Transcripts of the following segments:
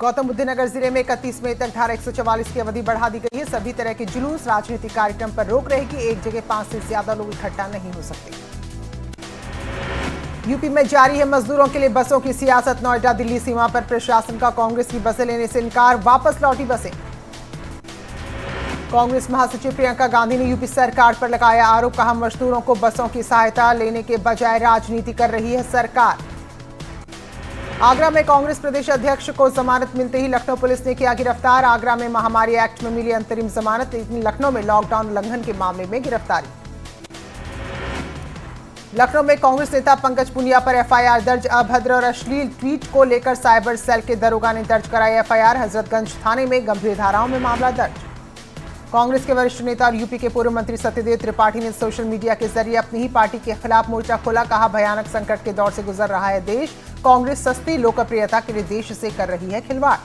गौतम बुद्ध नगर जिले में 31 मई तक धारा 144 की अवधि बढ़ा दी गई है। सभी तरह के जुलूस, राजनीतिक कार्यक्रम पर रोक रहेगी। एक जगह 5 से ज्यादा लोग इकट्ठा नहीं हो सकते। यूपी में जारी है मजदूरों के लिए बसों की सियासत। नोएडा दिल्ली सीमा पर प्रशासन का कांग्रेस की बसें लेने से इनकार, वापस लौटी बसें। कांग्रेस महासचिव प्रियंका गांधी ने यूपी सरकार पर लगाया आरोप, कहा मजदूरों को बसों की सहायता लेने के बजाय राजनीति कर रही है सरकार। आगरा में कांग्रेस प्रदेश अध्यक्ष को जमानत मिलते ही लखनऊ पुलिस ने किया गिरफ्तार। आगरा में महामारी एक्ट में मिली अंतरिम जमानत, लेकिन लखनऊ में लॉकडाउन उल्लंघन के मामले में गिरफ्तारी। लखनऊ में कांग्रेस नेता पंकज पुनिया पर एफआईआर दर्ज। अभद्र और अश्लील ट्वीट को लेकर साइबर सेल के दरोगा ने दर्ज कराई एफआईआर। हजरतगंज थाने में गंभीर धाराओं में मामला दर्ज। कांग्रेस के वरिष्ठ नेता और यूपी के पूर्व मंत्री सत्यदेव त्रिपाठी ने सोशल मीडिया के जरिए अपनी ही पार्टी के खिलाफ मोर्चा खोला। कहा भयानक संकट के दौर से गुजर रहा है देश, कांग्रेस सस्ती लोकप्रियता के लिए देश से कर रही है खिलवाड़।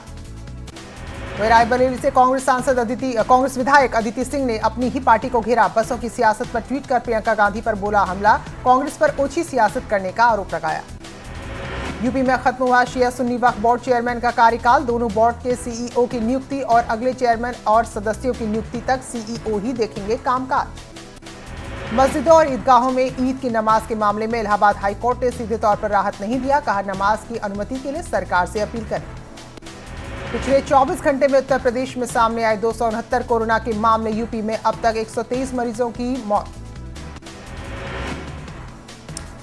वहीं रायबरेली से कांग्रेस विधायक अदिति सिंह ने अपनी ही पार्टी को घेरा। बसों की सियासत पर ट्वीट कर प्रियंका गांधी पर बोला हमला, कांग्रेस पर ओछी सियासत करने का आरोप लगाया। यूपी में खत्म हुआ शिया सुन्नी वक्फ बोर्ड चेयरमैन का कार्यकाल। दोनों बोर्ड के सीईओ की नियुक्ति और अगले चेयरमैन और सदस्यों की नियुक्ति तक सीईओ ही देखेंगे कामकाज। मस्जिदों और ईदगाहों में ईद की नमाज के मामले में इलाहाबाद हाईकोर्ट ने सीधे तौर पर राहत नहीं दिया। कहा नमाज की अनुमति के लिए सरकार से अपील करें। पिछले 24 घंटे में उत्तर प्रदेश में सामने आए 269 कोरोना के मामले। यूपी में अब तक 123 मरीजों की मौत।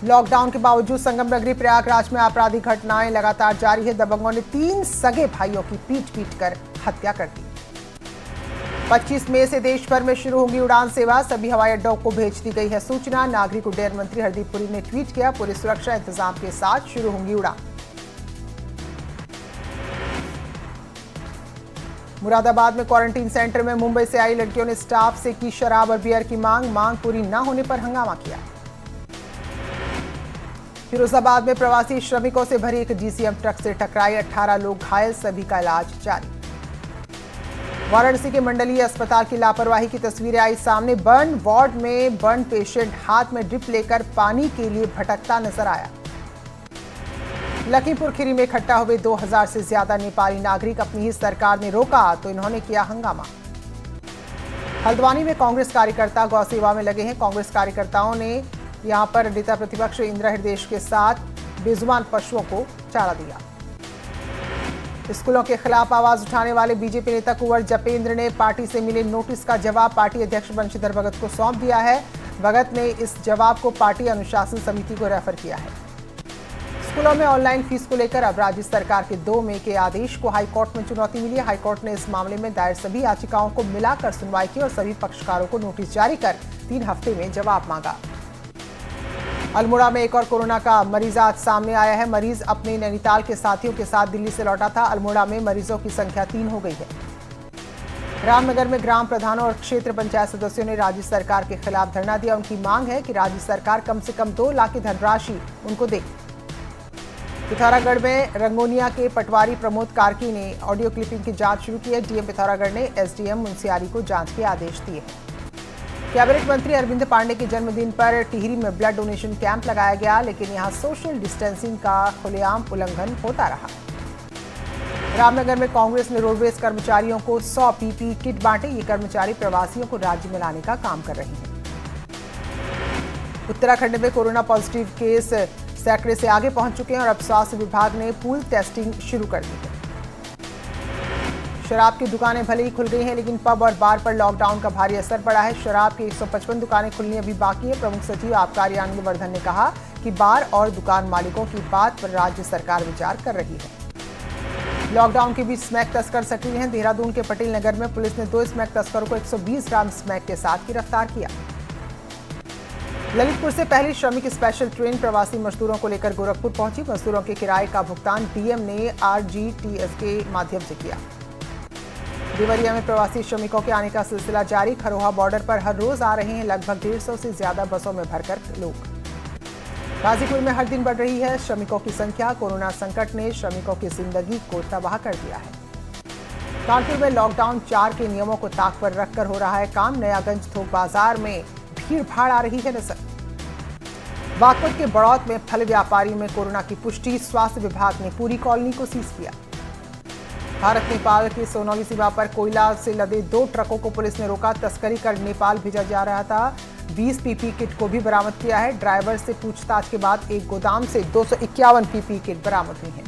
लॉकडाउन के बावजूद संगम नगरी प्रयागराज में आपराधिक घटनाएं लगातार जारी है। दबंगों ने 3 सगे भाइयों की पीट कर हत्या कर दी। 25 मई से देश भर में शुरू होगी उड़ान सेवा। सभी हवाई अड्डों को भेज दी गई है सूचना। नागरिक उड्डयन मंत्री हरदीप पुरी ने ट्वीट किया, पूरी सुरक्षा इंतजाम के साथ शुरू होंगी उड़ान। मुरादाबाद में क्वारंटीन सेंटर में मुंबई से आई लड़कियों ने स्टाफ से की शराब और बियर की मांग पूरी न होने पर हंगामा किया। फिरोजाबाद में प्रवासी श्रमिकों से भरी एक जीसीएम ट्रक से टकराई, 18 लोग घायल, सभी का इलाज जारी। वाराणसी के मंडलीय अस्पताल की लापरवाही की तस्वीरें आई सामने। बर्न वार्ड में बर्न पेशेंट हाथ में ड्रिप लेकर पानी के लिए भटकता नजर आया। लखीमपुर खीरी में इकट्ठा हुए 2000 से ज्यादा नेपाली नागरिक। अपनी ही सरकार ने रोका तो इन्होंने किया हंगामा। हल्द्वानी में कांग्रेस कार्यकर्ता गौ सेवा में लगे हैं। कांग्रेस कार्यकर्ताओं ने यहां पर नेता प्रतिपक्ष इंदिरा हृदयेश के साथ बेजुबान पशुओं को चारा दिया। स्कूलों के खिलाफ आवाज उठाने वाले बीजेपी नेता कुंवर जपेंद्र ने पार्टी से मिले नोटिस का जवाब पार्टी अध्यक्ष बंशीधर भगत को सौंप दिया है। भगत ने इस जवाब को पार्टी अनुशासन समिति को रेफर किया है। स्कूलों में ऑनलाइन फीस को लेकर अब राज्य सरकार के 2 मई के आदेश को हाईकोर्ट में चुनौती मिली है। हाईकोर्ट ने इस मामले में दायर सभी याचिकाओं को मिलाकर सुनवाई की और सभी पक्षकारों को नोटिस जारी कर 3 हफ्ते में जवाब मांगा। अल्मोड़ा में एक और कोरोना का मरीज आज सामने आया है। मरीज अपने नैनीताल के साथियों के साथ दिल्ली से लौटा था। अल्मोड़ा में मरीजों की संख्या 3 हो गई है। रामनगर में ग्राम प्रधानों और क्षेत्र पंचायत सदस्यों ने राज्य सरकार के खिलाफ धरना दिया। उनकी मांग है कि राज्य सरकार कम से कम 2 लाख की धनराशि उनको दे। पिथौरागढ़ में रंगोनिया के पटवारी प्रमोद कार्की ने ऑडियो क्लिपिंग की जांच शुरू की है। डीएम पिथौरागढ़ ने एसडीएम मुंसियारी को जांच के आदेश दिए हैं। कैबिनेट मंत्री अरविंद पांडे के जन्मदिन पर टिहरी में ब्लड डोनेशन कैंप लगाया गया, लेकिन यहां सोशल डिस्टेंसिंग का खुलेआम उल्लंघन होता रहा। रामनगर में कांग्रेस ने रोडवेज कर्मचारियों को 100 पीपीई किट बांटे। ये कर्मचारी प्रवासियों को राज्य में लाने का काम कर रहे हैं। उत्तराखंड में कोरोना पॉजिटिव केस सैकड़े से आगे पहुंच चुके हैं और अब स्वास्थ्य विभाग ने पूल टेस्टिंग शुरू कर दी है। शराब की दुकानें भले ही खुल गई हैं, लेकिन पब और बार पर लॉकडाउन का भारी असर पड़ा है। शराब की 155 दुकानें खुलनी अभी बाकी है। प्रमुख सचिव आबकारी आनंदवर्धन ने कहा कि बार और दुकान मालिकों की बात पर राज्य सरकार विचार कर रही है। लॉकडाउन के बीच स्मैक तस्कर सक्रिय हैं। देहरादून के पटेल नगर में पुलिस ने 2 स्मैक तस्करों को 120 ग्राम स्मैक के साथ गिरफ्तार किया। ललितपुर से पहली श्रमिक स्पेशल ट्रेन प्रवासी मजदूरों को लेकर गोरखपुर पहुंची। मजदूरों के किराए का भुगतान डीएम ने आरजीटीएस के माध्यम से किया। देवरिया में प्रवासी श्रमिकों के आने का सिलसिला जारी। खरोहा बॉर्डर पर हर रोज आ रहे हैं लगभग 150 से ज्यादा बसों में भरकर लोग। गाजीपुर में हर दिन बढ़ रही है श्रमिकों की संख्या। कोरोना संकट ने श्रमिकों की जिंदगी को तबाह कर दिया है। कानपुर में लॉकडाउन 4 के नियमों को ताक पर रखकर हो रहा है काम। नयागंज थोक बाजार में भीड़ भाड़ आ रही है नजर। बागपत के बड़ौत में फल व्यापारियों में कोरोना की पुष्टि। स्वास्थ्य विभाग ने पूरी कॉलोनी को सीज किया। भारत नेपाल की सोनौली सीमा पर कोयला से लदे 2 ट्रकों को पुलिस ने रोका। तस्करी कर नेपाल भेजा जा रहा था। 20 पीपी किट को भी बरामद किया है। ड्राइवर से पूछताछ के बाद एक गोदाम से 251 पीपी किट बरामद हुई है।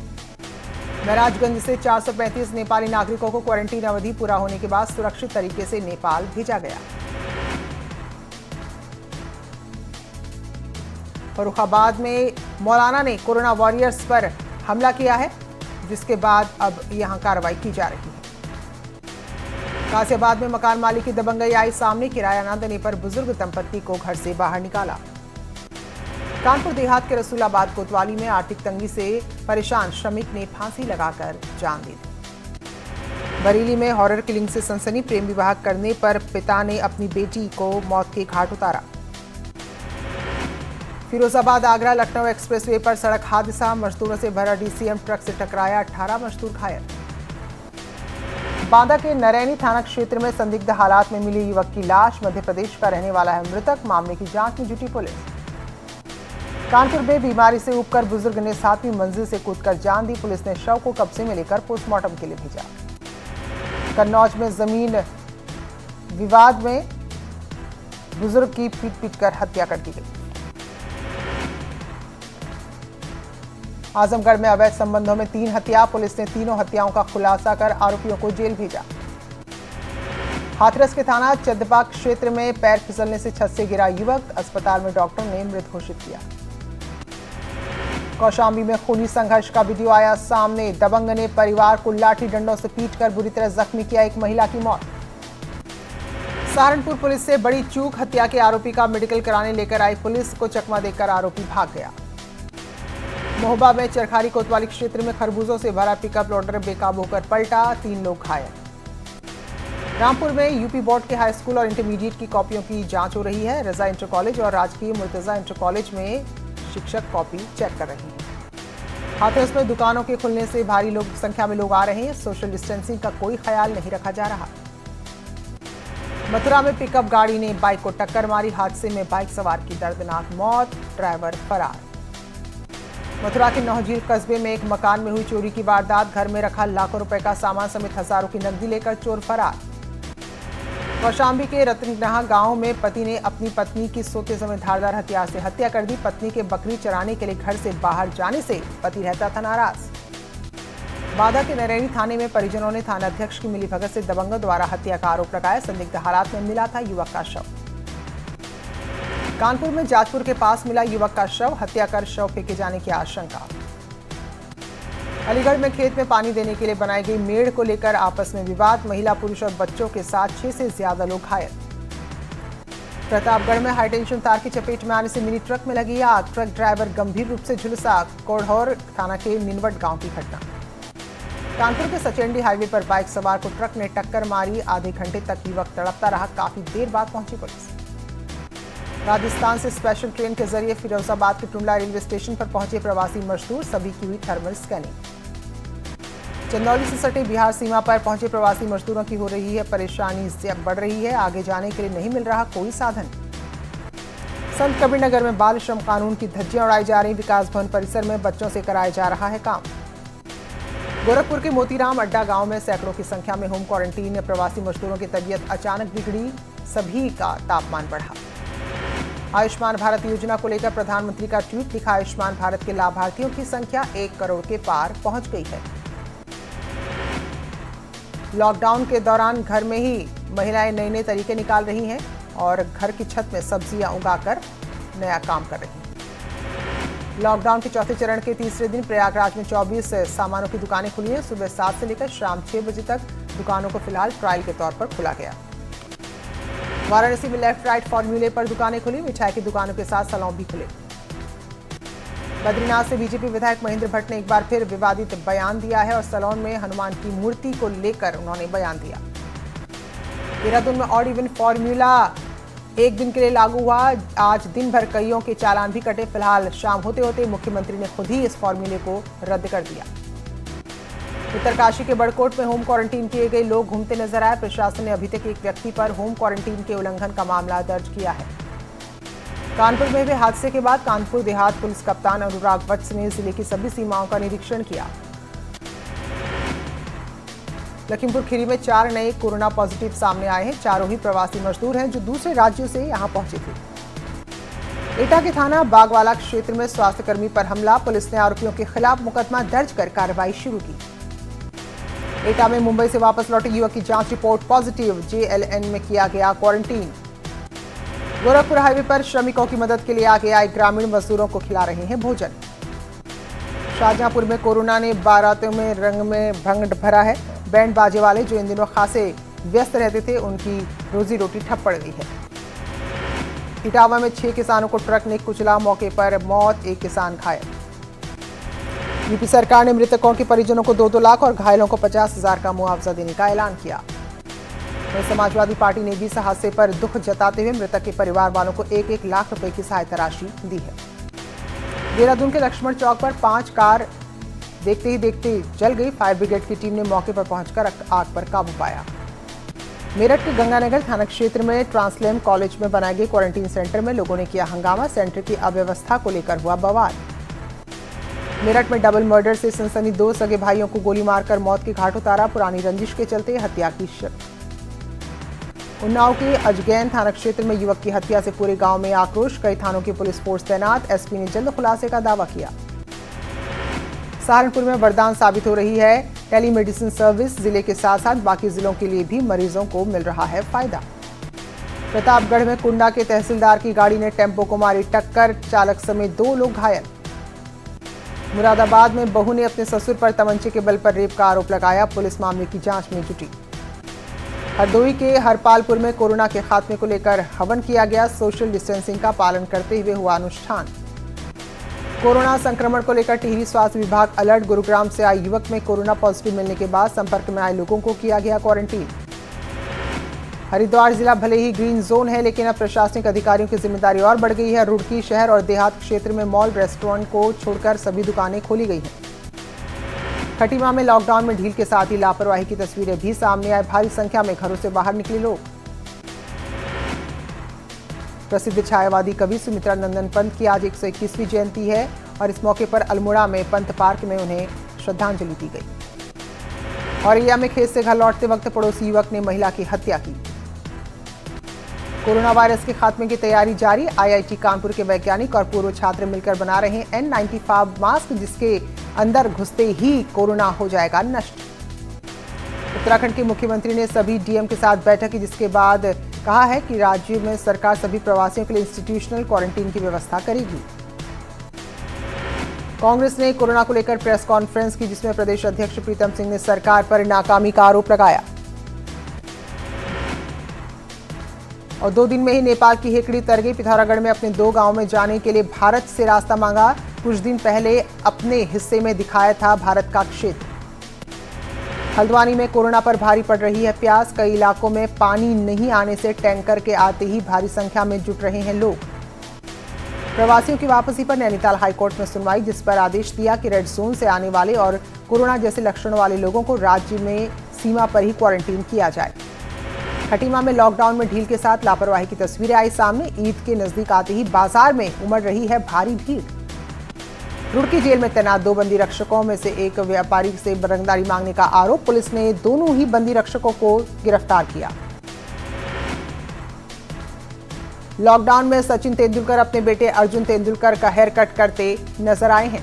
महराजगंज से 435 नेपाली नागरिकों को क्वारंटीन अवधि पूरा होने के बाद सुरक्षित तरीके से नेपाल भेजा गया। फर्रुखाबाद में मौलाना ने कोरोना वॉरियर्स पर हमला किया है, जिसके बाद अब यहां कार्रवाई की जा रही है। गाजियाबाद में मकान मालिक की दबंगई आई सामने। किराया न देने पर बुजुर्ग दंपत्ति को घर से बाहर निकाला। कानपुर देहात के रसूलाबाद कोतवाली में आर्थिक तंगी से परेशान श्रमिक ने फांसी लगाकर जान दे दी। बरेली में हॉरर किलिंग से सनसनी। प्रेम विवाह करने पर पिता ने अपनी बेटी को मौत के घाट उतारा। फिरोजाबाद आगरा लखनऊ एक्सप्रेसवे पर सड़क हादसा। मजदूरों से भरा डीसीएम ट्रक से टकराया। 18 मजदूर घायल। बांदा के नरैनी थाना क्षेत्र में संदिग्ध हालात में मिली युवक की लाश। मध्य प्रदेश का रहने वाला है मृतक। मामले की जांच में जुटी पुलिस। कानपुर में बीमारी से उबकर बुजुर्ग ने 7वीं मंजिल से कूदकर जान दी। पुलिस ने शव को कब्जे में लेकर पोस्टमार्टम के लिए भेजा। कन्नौज में जमीन विवाद में बुजुर्ग की पीट-पीटकर हत्या कर दी गई। आजमगढ़ में अवैध संबंधों में 3 हत्या। पुलिस ने तीनों हत्याओं का खुलासा कर आरोपियों को जेल भेजा। हाथरस के थाना चंदपा क्षेत्र में पैर फिसलने से छत से गिरा युवक। अस्पताल में डॉक्टर ने मृत घोषित किया। कौशाम्बी में खूनी संघर्ष का वीडियो आया सामने। दबंग ने परिवार को लाठी डंडों से पीटकर बुरी तरह जख्मी किया। एक महिला की मौत। सहारनपुर पुलिस से बड़ी चूक। हत्या के आरोपी का मेडिकल कराने लेकर आई पुलिस को चकमा देकर आरोपी भाग गया। महोबा में चरखारी कोतवाली क्षेत्र में खरबूजों से भरा पिकअप लोडर बेकाबू होकर पलटा। 3 लोग घायल। रामपुर में यूपी बोर्ड के हाई स्कूल और इंटरमीडिएट की कॉपियों की जांच हो रही है। रजा इंटर कॉलेज और राजकीय मुर्तजा इंटर कॉलेज में शिक्षक कॉपी चेक कर रहे हैं। हाथरस में दुकानों के खुलने से भारी संख्या में लोग आ रहे हैं। सोशल डिस्टेंसिंग का कोई ख्याल नहीं रखा जा रहा। मथुरा में पिकअप गाड़ी ने बाइक को टक्कर मारी। हादसे में बाइक सवार की दर्दनाक मौत। ड्राइवर फरार। मथुरा के नौझील कस्बे में एक मकान में हुई चोरी की वारदात। घर में रखा लाखों रुपए का सामान समेत हजारों की नकदी लेकर चोर फरार। कौशाम्बी के रतनगढ़ गांव में पति ने अपनी पत्नी की सोते समय धारदार हथियार से हत्या कर दी। पत्नी के बकरी चराने के लिए घर से बाहर जाने से पति रहता था नाराज। बांदा के नरैनी थाने में परिजनों ने थानाध्यक्ष की मिलीभगत से दबंगों द्वारा हत्या का आरोप लगाया। संदिग्ध हालात में मिला था युवक का शव। कानपुर में जाजपुर के पास मिला युवक का शव। हत्या कर शव फेंके जाने की आशंका। अलीगढ़ में खेत में पानी देने के लिए बनाई गई मेड़ को लेकर आपस में विवाद। महिला पुरुष और बच्चों के साथ 6 से ज्यादा लोग घायल। प्रतापगढ़ में हाईटेंशन तार की चपेट में आने से मिली ट्रक में लगी आग। ट्रक ड्राइवर गंभीर रूप से झुलसा। कोढ़ौर थाना के निनवट गांव की घटना। कानपुर के सचेंडी हाईवे पर बाइक सवार को ट्रक ने टक्कर मारी। आधे घंटे तक युवक तड़पता रहा। काफी देर बाद पहुंची पुलिस। राजस्थान से स्पेशल ट्रेन के जरिए फिरोजाबाद के टुंडला रेलवे स्टेशन पर पहुंचे प्रवासी मजदूर। सभी की हुई थर्मल स्कैनिंग। चंदौली से सटे बिहार सीमा पर पहुंचे प्रवासी मजदूरों की हो रही है परेशानी से बढ़ रही है। आगे जाने के लिए नहीं मिल रहा कोई साधन। संत कबीरनगर में बाल श्रम कानून की धज्जियां उड़ाई जा रही। विकास भवन परिसर में बच्चों से कराया जा रहा है काम। गोरखपुर के मोतीराम अड्डा गांव में सैकड़ों की संख्या में होम क्वारंटीन प्रवासी मजदूरों की तबीयत अचानक बिगड़ी। सभी का तापमान बढ़ा। आयुष्मान भारत योजना को लेकर प्रधानमंत्री का ट्वीट लिखा। आयुष्मान भारत के लाभार्थियों की संख्या 1 करोड़ के पार पहुंच गई है। लॉकडाउन के दौरान घर में ही महिलाएं नए नए तरीके निकाल रही हैं और घर की छत में सब्जियां उगाकर नया काम कर रही हैं। लॉकडाउन के चौथे चरण के तीसरे दिन प्रयागराज में 24 सामानों की दुकानें खुली हैं। सुबह 7 से लेकर शाम 6 बजे तक दुकानों को फिलहाल ट्रायल के तौर पर खुला गया। वाराणसी में लेफ्ट राइट फॉर्मूले पर दुकानें खुली। मिठाई की दुकानों के साथ सैलून भी खुले। बद्रीनाथ से बीजेपी विधायक महेंद्र भट्ट ने एक बार फिर विवादित बयान दिया है और सैलून में हनुमान की मूर्ति को लेकर उन्होंने बयान दिया। देहरादून में ऑड इवन फॉर्मूला एक दिन के लिए लागू हुआ। आज दिन भर कईयों के चालान भी कटे। फिलहाल शाम होते होते मुख्यमंत्री ने खुद ही इस फॉर्मूले को रद्द कर दिया। उत्तरकाशी के बड़कोट में होम क्वारंटीन किए गए लोग घूमते नजर आए। प्रशासन ने अभी तक एक व्यक्ति पर होम क्वारंटीन के उल्लंघन का मामला दर्ज किया है। कानपुर में हुए हादसे के बाद कानपुर देहात पुलिस कप्तान अनुराग वत्स ने जिले की सभी सीमाओं का निरीक्षण किया। लखीमपुर खीरी में 4 नए कोरोना पॉजिटिव सामने आए हैं। चारों ही प्रवासी मजदूर हैं जो दूसरे राज्यों से यहां पहुंचे थे। एटा के थाना बागवाला क्षेत्र में स्वास्थ्यकर्मी पर हमला, पुलिस ने आरोपियों के खिलाफ मुकदमा दर्ज कर कार्रवाई शुरू की। एटा में मुंबई से वापस लौटे युवक की जांच रिपोर्ट पॉजिटिव, JLN में किया गया क्वारंटीन। गोरखपुर हाईवे पर श्रमिकों की मदद के लिए आगे आए ग्रामीण मजदूरों को खिला रहे हैं भोजन। शाहजहांपुर में कोरोना ने बारातों में रंग में भंग भरा है। बैंड बाजे वाले जो इन दिनों खासे व्यस्त रहते थे, उनकी रोजी रोटी ठप पड़ गई है। इटावा में 6 किसानों को ट्रक ने कुचला, मौके पर मौत, 1 किसान घायल। यूपी सरकार ने मृतकों के परिजनों को 2-2 लाख और घायलों को 50,000 का मुआवजा देने का ऐलान किया। समाजवादी पार्टी ने भी इस हादसे पर दुख जताते हुए मृतक के परिवार वालों को 1-1 लाख रुपए की सहायता राशि दी है। देहरादून के लक्ष्मण चौक पर 5 कार देखते ही देखते जल गई। फायर ब्रिगेड की टीम ने मौके पर पहुंचकर आग पर काबू पाया। मेरठ के गंगानगर थाना क्षेत्र में ट्रांसलेम कॉलेज में बनाए गए क्वारंटीन सेंटर में लोगों ने किया हंगामा। सेंटर की अव्यवस्था को लेकर हुआ बवाल। मेरठ में डबल मर्डर से सनसनी, 2 सगे भाइयों को गोली मारकर मौत के घाट उतारा। पुरानी रंजिश के चलते हत्या की शक। उन्नाव के अजगैन थाना क्षेत्र में युवक की हत्या से पूरे गांव में आक्रोश। कई थानों की पुलिस फोर्स तैनात, एसपी ने जल्द खुलासे का दावा किया। सहारनपुर में वरदान साबित हो रही है टेलीमेडिसिन सर्विस। जिले के साथ साथ बाकी जिलों के लिए भी मरीजों को मिल रहा है फायदा। प्रतापगढ़ में कुंडा के तहसीलदार की गाड़ी ने टेम्पो को मारी टक्कर, चालक समेत 2 लोग घायल। मुरादाबाद में बहू ने अपने ससुर पर तमंचे के बल पर रेप का आरोप लगाया, पुलिस मामले की जांच में जुटी। हरदोई के हरपालपुर में कोरोना के खात्मे को लेकर हवन किया गया। सोशल डिस्टेंसिंग का पालन करते हुए हुआ अनुष्ठान। कोरोना संक्रमण को लेकर टिहरी स्वास्थ्य विभाग अलर्ट। गुरुग्राम से आए युवक में कोरोना पॉजिटिव मिलने के बाद संपर्क में आए लोगों को किया गया क्वारंटीन। हरिद्वार जिला भले ही ग्रीन जोन है, लेकिन अब प्रशासनिक अधिकारियों की जिम्मेदारी और बढ़ गई है। रुड़की शहर और देहात क्षेत्र में मॉल, रेस्टोरेंट को छोड़कर सभी दुकानें खोली गई हैं। खटीमा में लॉकडाउन में ढील के साथ ही लापरवाही की तस्वीरें भी सामने आए। भारी संख्या में घरों से बाहर निकले लोग। प्रसिद्ध छायावादी कवि सुमित्रा नंदन पंत की आज 121वीं जयंती है और इस मौके पर अल्मोड़ा में पंत पार्क में उन्हें श्रद्धांजलि दी गई। औरैया में खेत से घर लौटते वक्त पड़ोसी युवक ने महिला की हत्या की। कोरोना वायरस के खात्मे की तैयारी जारी। IIT कानपुर के वैज्ञानिक और पूर्व छात्र मिलकर बना रहे हैं N95 मास्क, जिसके अंदर घुसते ही कोरोना हो जाएगा नष्ट। उत्तराखंड के मुख्यमंत्री ने सभी डीएम के साथ बैठक की, जिसके बाद कहा है कि राज्य में सरकार सभी प्रवासियों के लिए इंस्टीट्यूशनल क्वारंटीन की व्यवस्था करेगी। कांग्रेस ने कोरोना को लेकर प्रेस कॉन्फ्रेंस की, जिसमें प्रदेश अध्यक्ष प्रीतम सिंह ने सरकार पर नाकामी का आरोप लगाया और 2 दिन में ही नेपाल की हेकड़ी तर गई। पिथौरागढ़ में अपने 2 गांवों में जाने के लिए भारत से रास्ता मांगा। कुछ दिन पहले अपने हिस्से में दिखाया था भारत का क्षेत्र। हल्द्वानी में कोरोना पर भारी पड़ रही है प्यास। कई इलाकों में पानी नहीं आने से टैंकर के आते ही भारी संख्या में जुट रहे हैं लोग। प्रवासियों की वापसी पर नैनीताल हाईकोर्ट में सुनवाई, जिस पर आदेश दिया कि रेड जोन से आने वाले और कोरोना जैसे लक्षणों वाले लोगों को राज्य में सीमा पर ही क्वारंटीन किया जाए। खटीमा में लॉकडाउन में ढील के साथ लापरवाही की तस्वीरें आई सामने। ईद के नजदीक आते ही बाजार में उमड़ रही है भारी भीड़। रुड़की जेल में तैनात 2 बंदी रक्षकों में से एक व्यापारी से रंगदारी मांगने का आरोप। पुलिस ने दोनों ही बंदी रक्षकों को गिरफ्तार किया। लॉकडाउन में सचिन तेंदुलकर अपने बेटे अर्जुन तेंदुलकर का हेयर कट करते नजर आए हैं।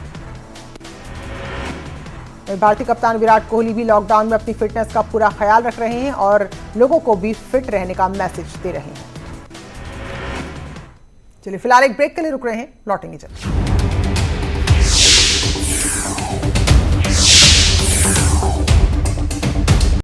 भारतीय कप्तान विराट कोहली भी लॉकडाउन में अपनी फिटनेस का पूरा ख्याल रख रहे हैं और लोगों को भी फिट रहने का मैसेज दे रहे हैं। चलिए फिलहाल एक ब्रेक के लिए रुक रहे हैं, लौटेंगे जल्द।